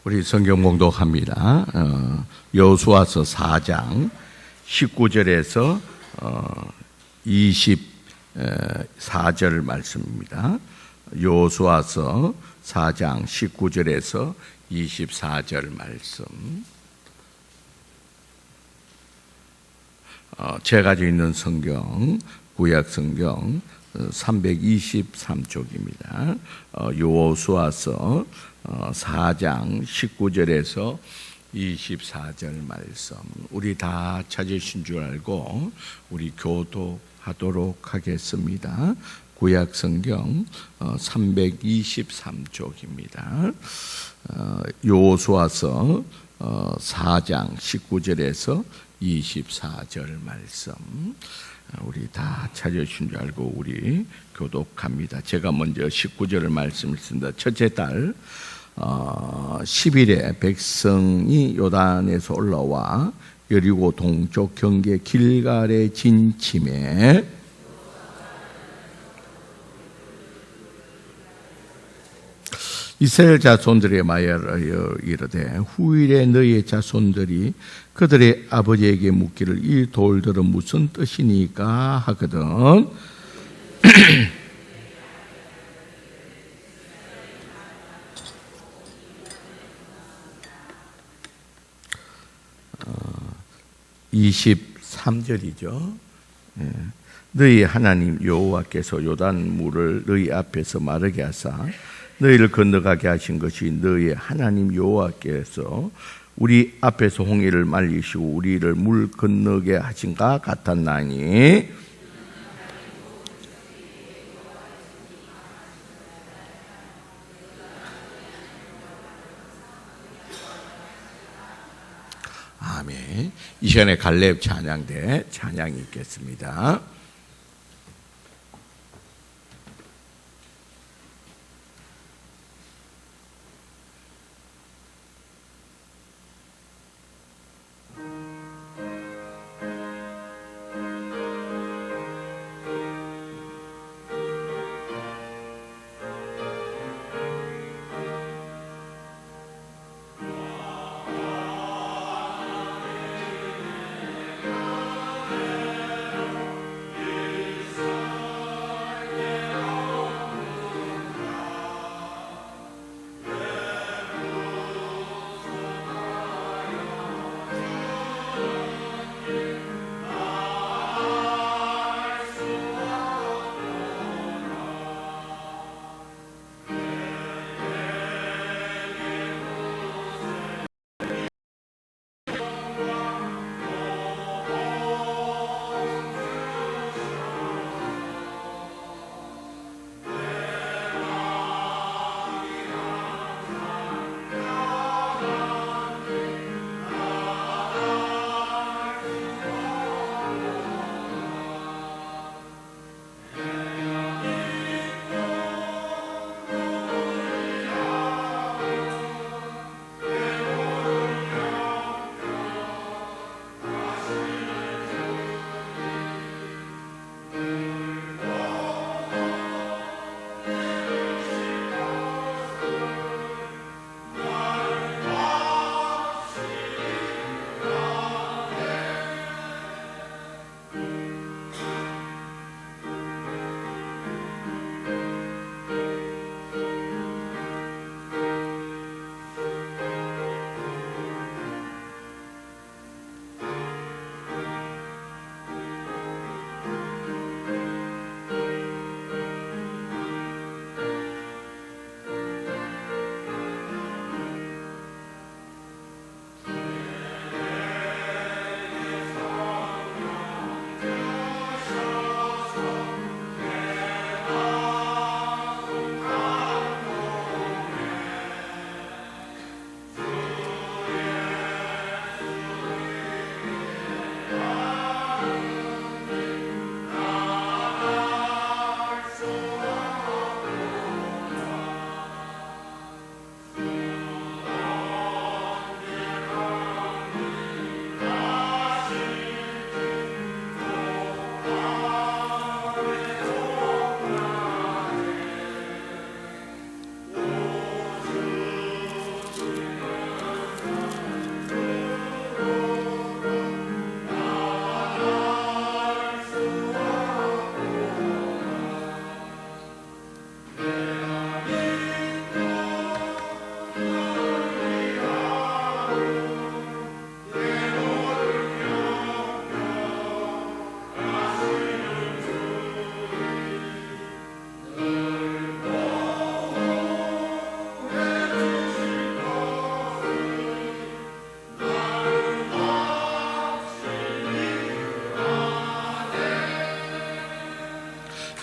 우리 성경 봉독합니다. 여호수아서 4장 19절에서 24절 말씀입니다. 여호수아서 4장 19절에서 24절 말씀. 제가 가지고 있는 성경, 구약 성경 323쪽입니다. 여호수아서 4장 19절에서 24절 말씀. 우리 다 찾으신 줄 알고 우리 교독하도록 하겠습니다. 구약 성경 323쪽입니다. 여호수아서 4장 19절에서 24절 말씀. 우리 다 찾으신 줄 알고 우리 교독합니다. 제가 먼저 19절을 말씀을 쓴다. 첫째 달 10일에 백성이 요단에서 올라와 여리고 동쪽 경계 길갈에 진침해 이스라엘 자손들의 말하여 이르되 후일에 너희의 자손들이 그들의 아버지에게 묻기를 이 돌들은 무슨 뜻이니까 하거든. 어, 23절이죠. 너희 하나님 여호와께서 요단 물을 너희 앞에서 마르게 하사 너희를 건너가게 하신 것이 너희 하나님 여호와께서 우리 앞에서 홍해를 말리시고 우리를 물 건너게 하신가 같았나니 아멘. 이 시간에 갈렙 찬양대 찬양이 있겠습니다.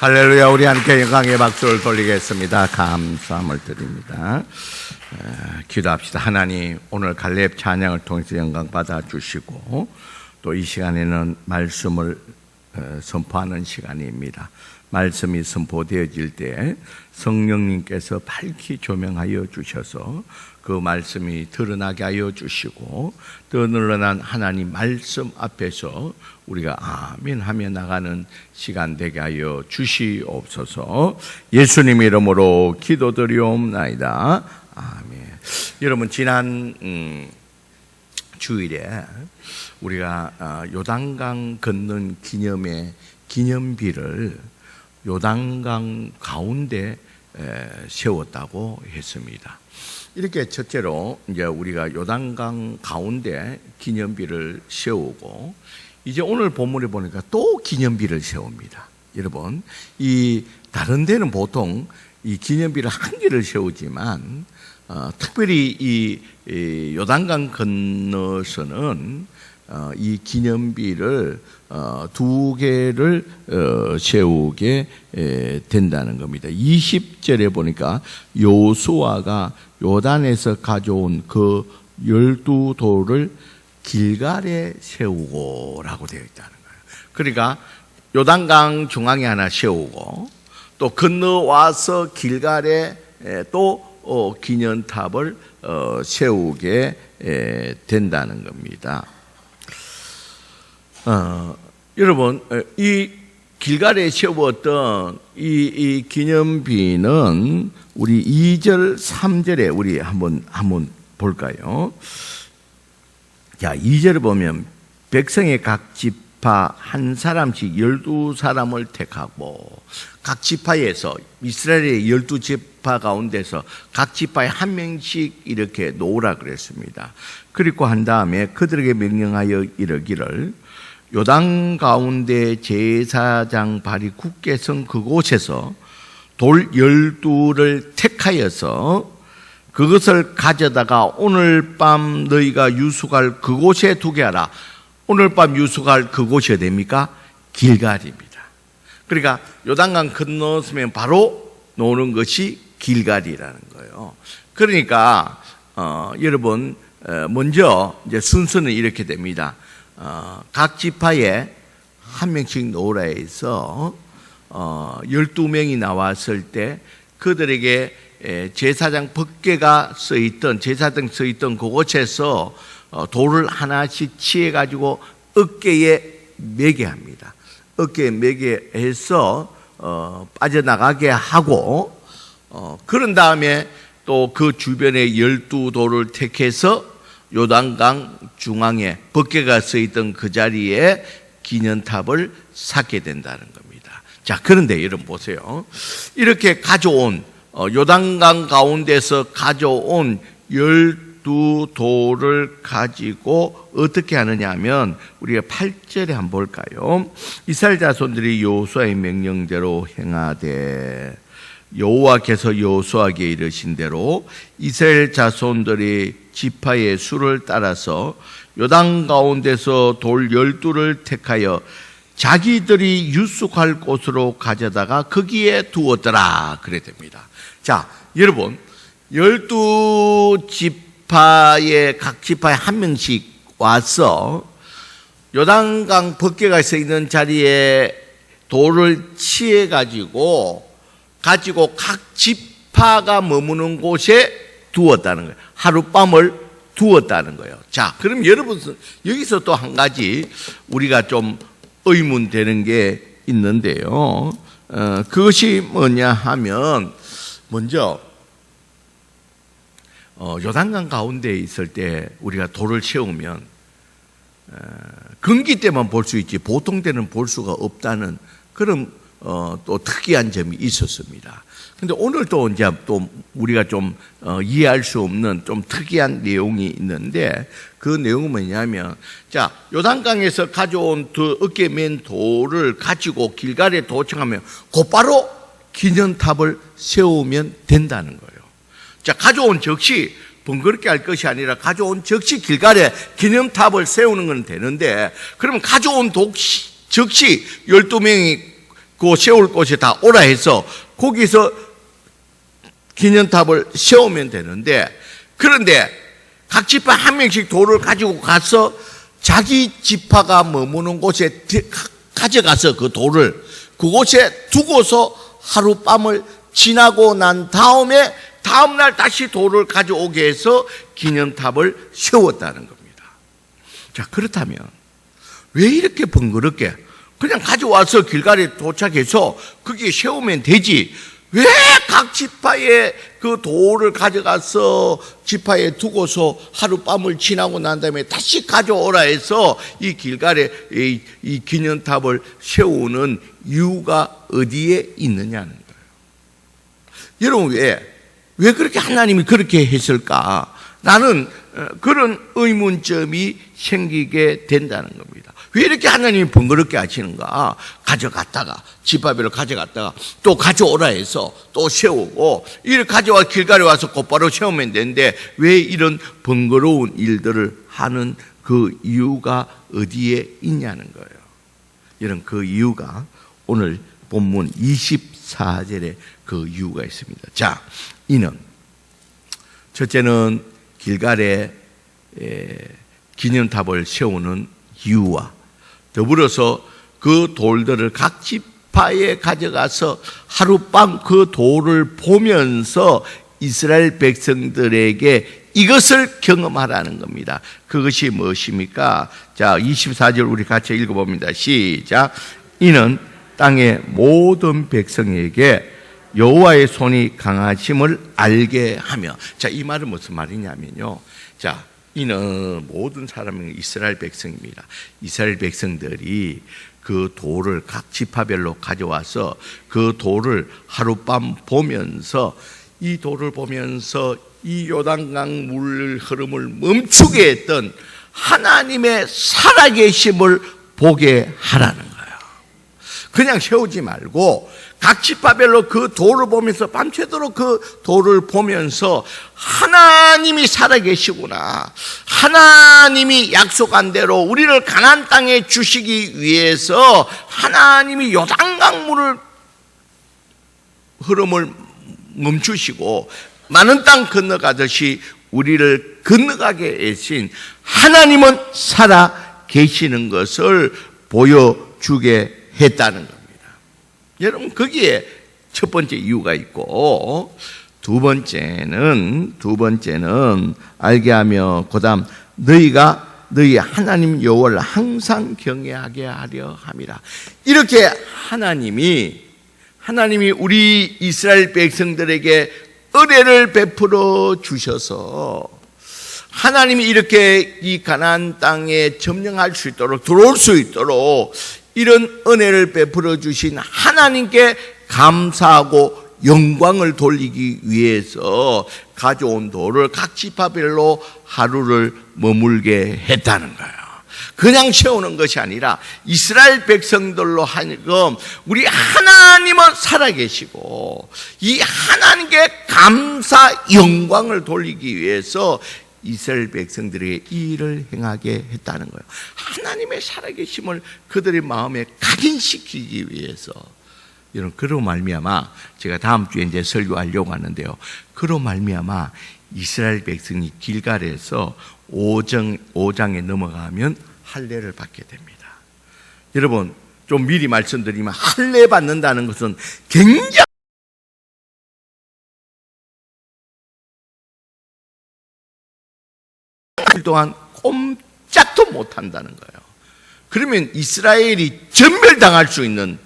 할렐루야. 우리 함께 영광의 박수를 돌리겠습니다. 감사함을 드립니다. 기도합시다. 하나님, 오늘 갈렙 찬양을 통해서 영광 받아주시고 또 이 시간에는 말씀을 선포하는 시간입니다. 말씀이 선포되어질 때 성령님께서 밝히 조명하여 주셔서 그 말씀이 드러나게 하여 주시고 또 늘어난 하나님 말씀 앞에서 우리가 아멘 하며 나가는 시간 되게 하여 주시옵소서. 예수님 이름으로 기도드리옵나이다. 아멘. 여러분, 지난 주일에 우리가 요단강 건넌 기념의 기념비를 요단강 가운데 세웠다고 했습니다. 이렇게 첫째로 이제 우리가 요단강 가운데 기념비를 세우고 이제 오늘 본문에 보니까 또 기념비를 세웁니다. 여러분, 이 다른 데는 보통 이 기념비를 한 개를 세우지만 특별히 이 요단강 건너서는 이 기념비를 두 개를 세우게 된다는 겁니다. 20절에 보니까 요수아가 요단에서 가져온 그 12돌을 길갈에 세우고라고 되어 있다는 거예요. 그러니까 요단강 중앙에 하나 세우고 또 건너와서 길갈에 또 기념탑을 세우게 된다는 겁니다. 여러분, 이 길갈에 세웠던 이 기념비는 우리 2절, 3절에 우리 한번 볼까요? 자, 2절을 보면 백성의 각 지파 한 사람씩 12사람을 택하고 각 지파에서 이스라엘의 12지파 가운데서 각 지파에 한 명씩 이렇게 놓으라 그랬습니다. 그리고 한 다음에 그들에게 명령하여 이르기를 요단 가운데 제사장 발이 굳게 선 그곳에서 돌 12를 택하여서 그것을 가져다가 오늘 밤 너희가 유숙할 그곳에 두게 하라. 오늘 밤 유숙할 그곳이 어디입니까? 길갈입니다. 그러니까 요단강 건너서면 바로 노는 것이 길갈이라는 거예요. 그러니까 여러분, 먼저 이제 순서는 이렇게 됩니다. 각 지파에 한 명씩 놓으라 해서 12명이 나왔을 때 그들에게 제사장 법궤가 써있던 제사장 써있던 그곳에서 돌을 하나씩 취해가지고 어깨에 매게 합니다. 어깨에 매게 해서 빠져나가게 하고 그런 다음에 또 그 주변에 12돌을 택해서 요단강 중앙에 법궤가 써있던 그 자리에 기념탑을 쌓게 된다는 겁니다. 자, 그런데 여러분 보세요. 이렇게 가져온 요단강 가운데서 가져온 12돌을 가지고 어떻게 하느냐 하면 우리가 8절에 한번 볼까요? 이스라엘 자손들이 여호수아의 명령대로 행하되 여호와께서 여호수아에게 이르신 대로 이스라엘 자손들이 지파의 수를 따라서 요단 가운데서 돌 12를 택하여 자기들이 유숙할 곳으로 가져다가 거기에 두었더라 그래 됩니다. 자, 여러분, 12지파의 각 지파에 한 명씩 와서 요단강 법궤가 서 있는 자리에 돌을 취해 가지고 각 지파가 머무는 곳에 두었다는 거예요. 하룻밤을 두었다는 거예요. 자, 그럼 여러분, 여기서 또 한 가지 우리가 좀 의문되는 게 있는데요. 그것이 뭐냐 하면, 먼저 요단강 가운데 있을 때 우리가 돌을 세우면 건기 때만 볼 수 있지 보통 때는 볼 수가 없다는 그런 또 특이한 점이 있었습니다. 근데 오늘 또 이제 또 우리가 좀 이해할 수 없는 좀 특이한 내용이 있는데 그 내용은 뭐냐면, 자, 요단강에서 가져온 그 어깨에 맨 돌을 가지고 길갈에 도착하면 곧바로 기념탑을 세우면 된다는 거예요. 자, 가져온 즉시 번거롭게 할 것이 아니라 가져온 즉시 길갈에 기념탑을 세우는 건 되는데, 그러면 가져온 즉시 12명이 그 세울 곳에 다 오라 해서 거기서 기념탑을 세우면 되는데, 그런데 각 지파 한 명씩 돌을 가지고 가서 자기 지파가 머무는 곳에 가져가서 그 돌을 그곳에 두고서 하룻밤을 지나고 난 다음에 다음날 다시 돌을 가져오게 해서 기념탑을 세웠다는 겁니다. 자, 그렇다면 왜 이렇게 번거롭게 그냥 가져와서 길갈에 도착해서 거기에 세우면 되지, 왜 각 지파에 그 돌을 가져가서 지파에 두고서 하룻밤을 지나고 난 다음에 다시 가져오라 해서 이 길갈에 이 기념탑을 세우는 이유가 어디에 있느냐는 거예요. 여러분, 왜 그렇게 하나님이 그렇게 했을까? 나는 그런 의문점이 생기게 된다는 겁니다. 왜 이렇게 하나님이 번거롭게 하시는가? 가져갔다가 지파별로 가져갔다가 또 가져오라 해서 또 세우고, 이를 가져와 길갈에 와서 곧바로 세우면 되는데 왜 이런 번거로운 일들을 하는 그 이유가 어디에 있냐는 거예요. 이런 그 이유가 오늘 본문 24절에 그 이유가 있습니다. 자, 이는 첫째는 길갈에 기념탑을 세우는 이유와 더불어서 그 돌들을 각 지파에 가져가서 하룻밤 그 돌을 보면서 이스라엘 백성들에게 이것을 경험하라는 겁니다. 그것이 무엇입니까? 자, 24절 우리 같이 읽어봅니다. 시작. 이는 땅의 모든 백성에게 여호와의 손이 강하심을 알게 하며. 자, 이 말은 무슨 말이냐면요. 자, 이는 모든 사람은 이스라엘 백성입니다. 이스라엘 백성들이 그 돌을 각 지파별로 가져와서 그 돌을 하룻밤 보면서, 이 돌을 보면서 이 요단강 물 흐름을 멈추게 했던 하나님의 살아계심을 보게 하라는 거예요. 그냥 세우지 말고 각 지파별로 그 돌을 보면서 밤새도록 그 돌을 보면서 하나님이 살아계시구나, 하나님이 약속한 대로 우리를 가나안 땅에 주시기 위해서 하나님이 요단강 물을 흐름을 멈추시고 많은 땅 건너가듯이 우리를 건너가게 하신 하나님은 살아계시는 것을 보여주게 했다는 겁니다. 여러분, 거기에 첫 번째 이유가 있고, 두 번째는 알게 하며 그다음 너희 하나님 여호와를 항상 경외하게 하려 함이라. 이렇게 하나님이 우리 이스라엘 백성들에게 은혜를 베풀어 주셔서 하나님이 이렇게 이 가나안 땅에 점령할 수 있도록, 들어올 수 있도록 이런 은혜를 베풀어 주신 하나님께 감사하고 영광을 돌리기 위해서 가져온 돌을 각 지파별로 하루를 머물게 했다는 거예요. 그냥 세우는 것이 아니라 이스라엘 백성들로 하여금 우리 하나님은 살아계시고 이 하나님께 감사 영광을 돌리기 위해서 이스라엘 백성들에게 이 일을 행하게 했다는 거예요. 하나님의 살아계심을 그들의 마음에 각인시키기 위해서. 여러분, 그로 말미암아 제가 다음 주에 이제 설교하려고 하는데요, 그로 말미암아 이스라엘 백성이 길갈에서 5장에 넘어가면 할례를 받게 됩니다. 여러분, 좀 미리 말씀드리면 할례 받는다는 것은 굉장히 동안 꼼짝도 못한다는 거예요. 그러면 이스라엘이 전멸당할 수 있는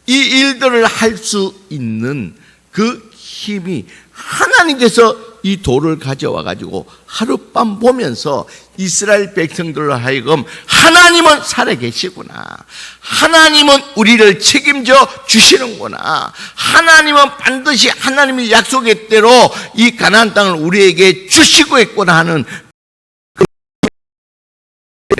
이 일들을 할 수 있는 그 힘이 하나님께서 이 돌을 가져와 가지고 하룻밤 보면서 이스라엘 백성들로 하여금 하나님은 살아계시구나, 하나님은 우리를 책임져 주시는구나, 하나님은 반드시 하나님의 약속의 대로 이 가나안 땅을 우리에게 주시고 있구나 하는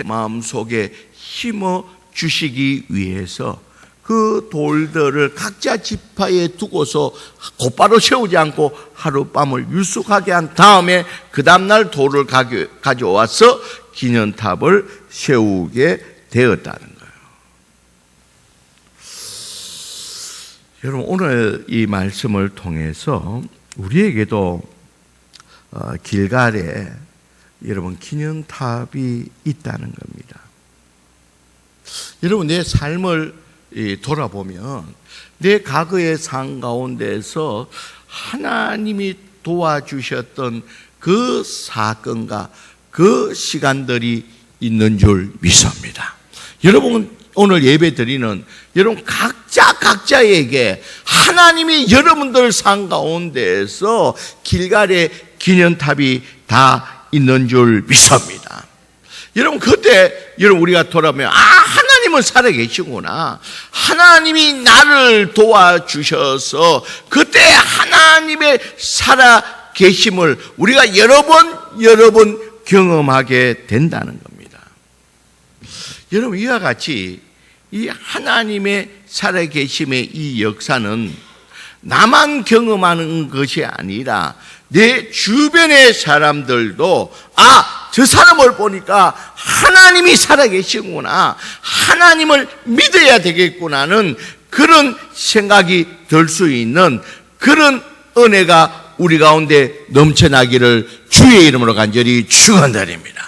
마음속에 힘어 주시기 위해서 그 돌들을 각자 지파에 두고서 곧바로 세우지 않고 하룻밤을 유숙하게 한 다음에 그 다음날 돌을 가져와서 기념탑을 세우게 되었다는 거예요. 여러분, 오늘 이 말씀을 통해서 우리에게도 길갈에 여러분 기념탑이 있다는 겁니다. 여러분, 내 삶을 돌아보면 내 과거의 삶 가운데서 하나님이 도와주셨던 그 사건과 그 시간들이 있는 줄 믿습니다. 여러분, 오늘 예배 드리는 여러분 각자에게 하나님이 여러분들 삶 가운데에서 길갈의 기념탑이 다 있는 줄 믿습니다. 여러분, 그때 여러분 우리가 돌아보면 하나님은 살아계시구나, 하나님이 나를 도와주셔서 그때 하나님의 살아계심을 우리가 여러 번 경험하게 된다는 겁니다. 여러분, 이와 같이 이 하나님의 살아계심의 이 역사는 나만 경험하는 것이 아니라 내 주변의 사람들도 저 사람을 보니까 하나님이 살아계시구나, 하나님을 믿어야 되겠구나는 그런 생각이 들 수 있는 그런 은혜가 우리 가운데 넘쳐나기를 주의 이름으로 간절히 축원드립니다.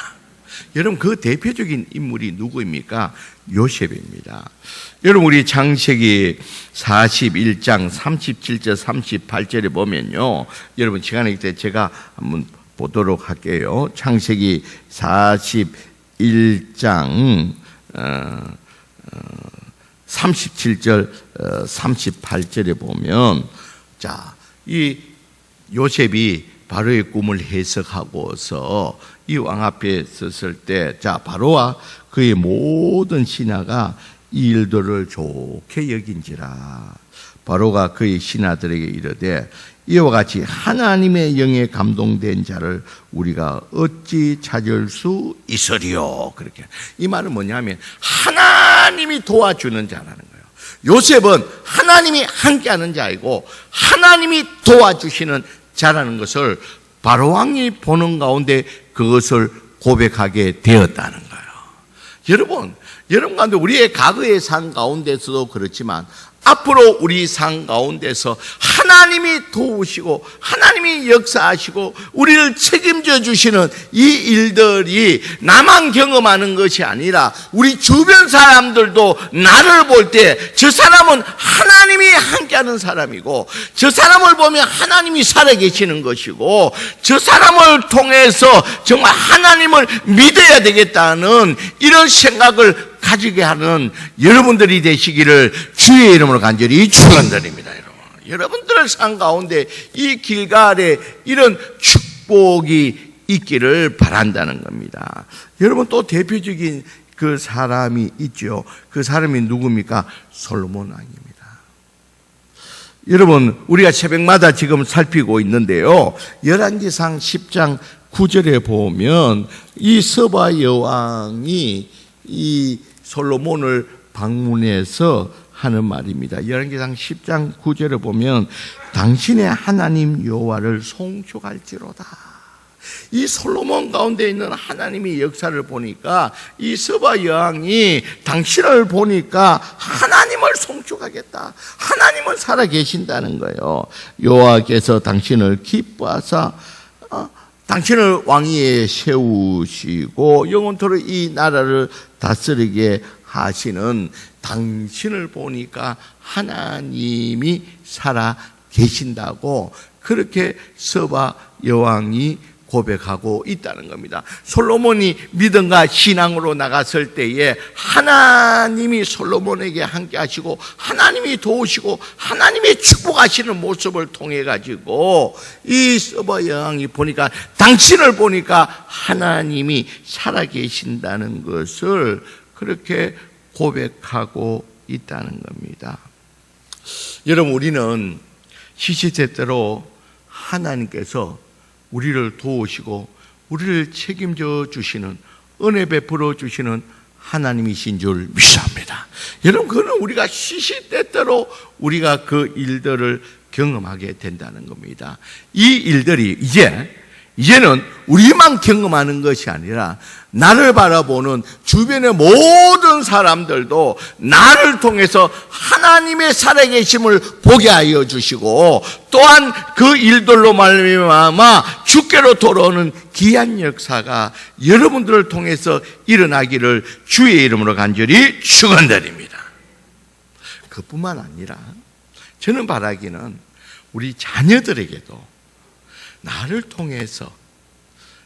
여러분, 그 대표적인 인물이 누구입니까? 요셉입니다. 여러분, 우리 창세기 41장 37절 38절에 보면요, 여러분 시간이 있을 때 제가 한번 보도록 할게요. 창세기 41장 37절 38절에 보면, 이 요셉이 바로의 꿈을 해석하고서 이 왕 앞에 섰을 때, 바로와 그의 모든 신하가 이 일들을 좋게 여긴지라. 바로가 그의 신하들에게 이르되, 이와 같이 하나님의 영에 감동된 자를 우리가 어찌 찾을 수 있으리요. 그렇게. 이 말은 뭐냐면 하나님이 도와주는 자라는 거예요. 요셉은 하나님이 함께하는 자이고 하나님이 도와주시는 자라는 것을 바로왕이 보는 가운데 그것을 고백하게 되었다는 거예요. 여러분 가운데 우리의 과거의 삶 가운데서도 그렇지만 앞으로 우리 삶 가운데서 하나님이 도우시고 하나님이 역사하시고 우리를 책임져 주시는 이 일들이 나만 경험하는 것이 아니라 우리 주변 사람들도 나를 볼 때 저 사람은 하나님이 함께하는 사람이고, 저 사람을 보면 하나님이 살아계시는 것이고, 저 사람을 통해서 정말 하나님을 믿어야 되겠다는 이런 생각을 가지게 하는 여러분들이 되시기를 주의 이름으로 간절히 축원드립니다. 여러분들의 삶 가운데 이 길갈에 이런 축복이 있기를 바란다는 겁니다. 여러분, 또 대표적인 그 사람이 있죠. 그 사람이 누굽니까? 솔로몬 왕입니다. 여러분, 우리가 새벽마다 지금 살피고 있는데요, 열왕기상 10장 9절에 보면 이 서바 여왕이 이 솔로몬을 방문해서 하는 말입니다. 열왕기상 10장 9절에 보면 당신의 하나님 여호와를 송축할지로다. 이 솔로몬 가운데 있는 하나님의 역사를 보니까 이 서바 여왕이 당신을 보니까 하나님을 송축하겠다, 하나님은 살아계신다는 거예요. 여호와께서 당신을 기뻐하사 당신을 왕위에 세우시고 영원토록 이 나라를 다스리게 하시는 당신을 보니까 하나님이 살아 계신다고 그렇게 서바 여왕이 고백하고 있다는 겁니다. 솔로몬이 믿음과 신앙으로 나갔을 때에 하나님이 솔로몬에게 함께 하시고 하나님이 도우시고 하나님이 축복하시는 모습을 통해 가지고 이 서바 여왕이 보니까 당신을 보니까 하나님이 살아계신다는 것을 그렇게 고백하고 있다는 겁니다. 여러분, 우리는 시시때때로 하나님께서 우리를 도우시고 우리를 책임져 주시는, 은혜 베풀어 주시는 하나님이신 줄 믿습니다. 여러분, 그는 우리가 시시때때로 우리가 그 일들을 경험하게 된다는 겁니다. 이 일들이 이제 이제는 우리만 경험하는 것이 아니라 나를 바라보는 주변의 모든 사람들도 나를 통해서 하나님의 살아계심을 보게 하여 주시고, 또한 그 일들로 말미암아 주께로 돌아오는 귀한 역사가 여러분들을 통해서 일어나기를 주의 이름으로 간절히 축원드립니다. 그뿐만 아니라 저는 바라기는 우리 자녀들에게도 나를 통해서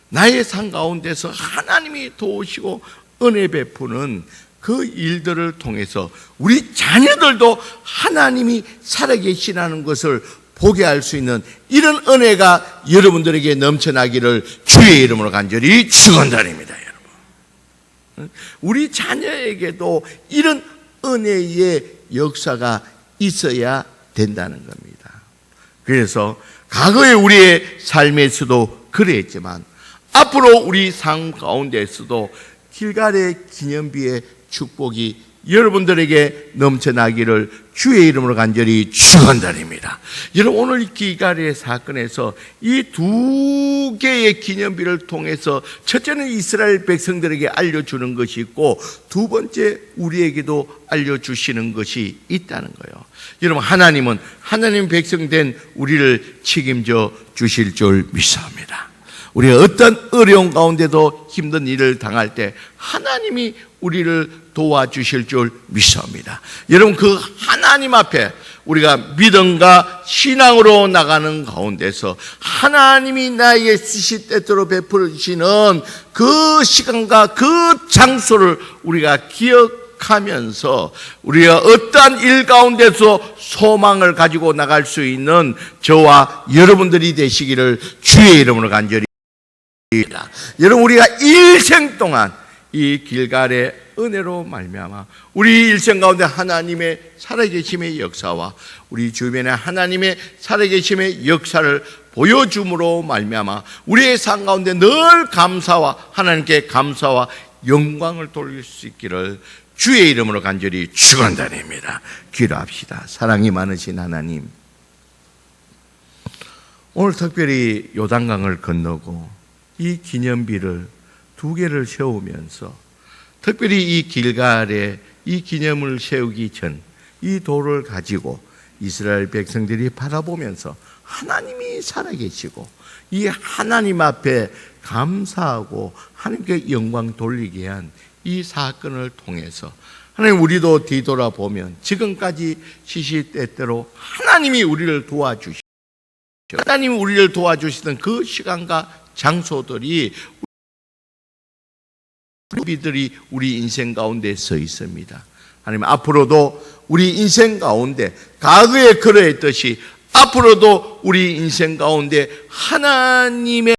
나의 삶 가운데서 하나님이 도우시고 은혜 베푸는 그 일들을 통해서 우리 자녀들도 하나님이 살아계시라는 것을 보게 할 수 있는 이런 은혜가 여러분들에게 넘쳐나기를 주의 이름으로 간절히 축원드립니다. 여러분, 우리 자녀에게도 이런 은혜의 역사가 있어야 된다는 겁니다. 그래서 과거의 우리의 삶에서도 그랬지만 앞으로 우리 삶 가운데에서도 길갈의 기념비의 축복이 여러분들에게 넘쳐나기를 주의 이름으로 간절히 축원드립니다. 여러분, 오늘 이 길갈의 사건에서 이 두 개의 기념비를 통해서 첫째는 이스라엘 백성들에게 알려주는 것이 있고, 두 번째 우리에게도 알려주시는 것이 있다는 거예요. 여러분, 하나님은 하나님 백성된 우리를 책임져 주실 줄 믿습니다. 우리가 어떤 어려운 가운데도 힘든 일을 당할 때 하나님이 우리를 도와주실 줄 믿습니다. 여러분, 그 하나님 앞에 우리가 믿음과 신앙으로 나가는 가운데서 하나님이 나에게 쓰실 때대로 베풀으시는 그 시간과 그 장소를 우리가 기억하면서 우리가 어떠한 일 가운데서 소망을 가지고 나갈 수 있는 저와 여러분들이 되시기를 주의 이름으로 간절히 여러분, 우리가 일생 동안 이 길갈의 은혜로 말미암아 우리 일생 가운데 하나님의 살아계심의 역사와 우리 주변에 하나님의 살아계심의 역사를 보여줌으로 말미암아 우리의 삶 가운데 늘 감사와 하나님께 감사와 영광을 돌릴 수 있기를 주의 이름으로 간절히 축원드립니다. 기도합시다. 사랑이 많으신 하나님, 오늘 특별히 요단강을 건너고 이 기념비를 두 개를 세우면서 특별히 이 길갈에 이 기념을 세우기 전 이 돌을 가지고 이스라엘 백성들이 바라보면서 하나님이 살아계시고 이 하나님 앞에 감사하고 하나님께 영광 돌리게 한 이 사건을 통해서 하나님, 우리도 뒤돌아보면 지금까지 시시때때로 하나님이 우리를 도와주시고 하나님이 우리를 도와주시던 그 시간과 장소들이 우리들이 우리 인생 가운데 서 있습니다. 하나님, 앞으로도 우리 인생 가운데 과거에 그러했듯이 앞으로도 우리 인생 가운데 하나님의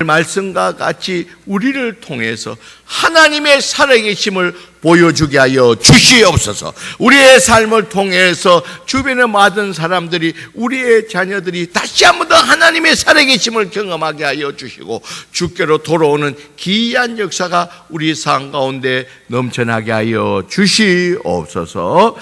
말씀과 같이 우리를 통해서 하나님의 살아계심을 보여주게 하여 주시옵소서. 우리의 삶을 통해서 주변의 많은 사람들이, 우리의 자녀들이 다시 한 번 더 하나님의 살아계심을 경험하게 하여 주시고 주께로 돌아오는 귀한 역사가 우리 삶 가운데 넘쳐나게 하여 주시옵소서.